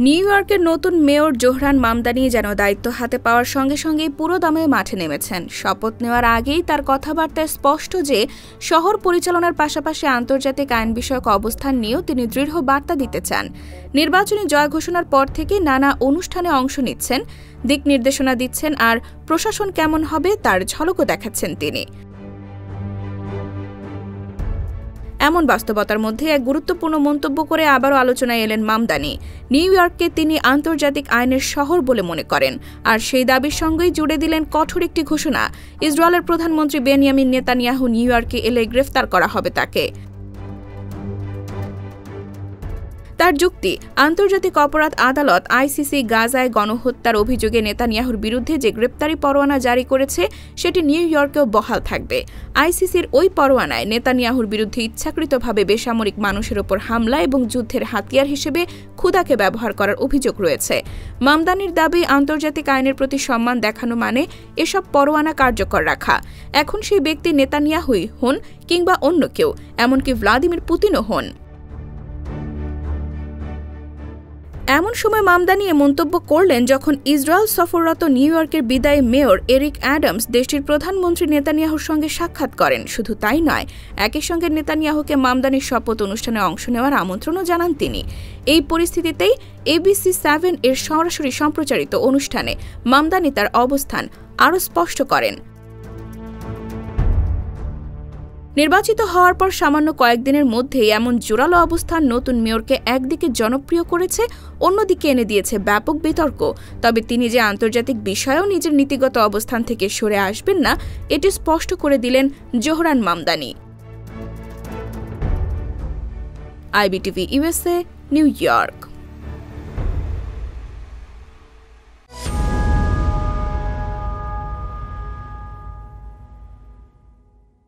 New ইয়র্কের নতুন mayor Zohran Mamdani যেন দায়িত্ব হাতে পাওয়ার সঙ্গে সঙ্গেই পুরো দমে মাঠে নেমেছেন। শপথ নেওয়ার আগেই তার কথাবার্তায় স্পষ্ট যে শহর পরিচালনার পাশাপাশি আন্তর্জাতিক আইন বিষয়ক অবস্থান নিয়েও তিনি দৃঢ় বার্তা দিতে চান। নির্বাচনী জয় ঘোষণার পর থেকে নানা অনুষ্ঠানে অংশ নিচ্ছেন, দিক নির্দেশনা দিচ্ছেন আর প্রশাসন কেমন হবে তার ঝলকও দেখাচ্ছেন তিনি। এমন বাস্তবতার মধ্যে এক গুরুত্বপূর্ণ মন্তব্য করে আবারও আলোচনায় এলেন মামদানি। নিউ ইয়র্ককে তিনি আন্তর্জাতিক আইনের শহর বলে মনে করেন, আর সেই দাবির সঙ্গেই জুড়ে দিলেন কঠোর একটি ঘোষণা। ইসরায়েলের প্রধানমন্ত্রী বেনিয়ামিন নেতানিয়াহু নিউ ইয়র্কে এলে গ্রেফতার করা হবে তাকে। তার যুক্তি, আন্তর্জাতিক অপরাধ আদালত আইসিসি গাজায় গণহত্যার অভিযোগে নেতানিয়াহুর বিরুদ্ধে যে গ্রেপ্তারি পরোয়ানা জারি করেছে সেটি নিউ ইয়র্কেও বহাল থাকবে। আইসিসির ওই পরোয়ানায় নেতানিয়াহুর বিরুদ্ধে ইচ্ছাকৃতভাবে বেসামরিক মানুষের ওপর হামলা এবং যুদ্ধের হাতিয়ার হিসেবে ক্ষুধাকে ব্যবহার করার অভিযোগ রয়েছে। মামদানির দাবি, আন্তর্জাতিক আইনের প্রতি সম্মান দেখানো মানে এসব পরোয়ানা কার্যকর রাখা। এখন সেই ব্যক্তি নেতানিয়াহুই হন কিংবা অন্য কেউ, এমনকি ভ্লাদিমির পুতিনও হন। এমন সময় মামদানি এ মন্তব্য করলেন যখন ইসরায়েল সফররত নিউ ইয়র্কের বিদায়ী মেয়র এরিক অ্যাডামস দেশটির প্রধানমন্ত্রী নেতানিয়াহুর সঙ্গে সাক্ষাৎ করেন। শুধু তাই নয়, একই সঙ্গে নেতানিয়াহুকে মামদানির শপথ অনুষ্ঠানে অংশ নেওয়ার আমন্ত্রণও জানান তিনি। এই পরিস্থিতিতেই ABC 7 এর সরাসরি সম্প্রচারিত অনুষ্ঠানে মামদানি তার অবস্থান আরও স্পষ্ট করেন। নির্বাচিত হওয়ার পর সামান্য কয়েকদিনের মধ্যেই এমন জোরালো অবস্থান নতুন মেয়রকে একদিকে জনপ্রিয় করেছে, অন্যদিকে এনে দিয়েছে ব্যাপক বিতর্ক। তবে তিনি যে আন্তর্জাতিক বিষয়েও নিজের নীতিগত অবস্থান থেকে সরে আসবেন না, এটি স্পষ্ট করে দিলেন Zohran Mamdani. IBTV USA, new York.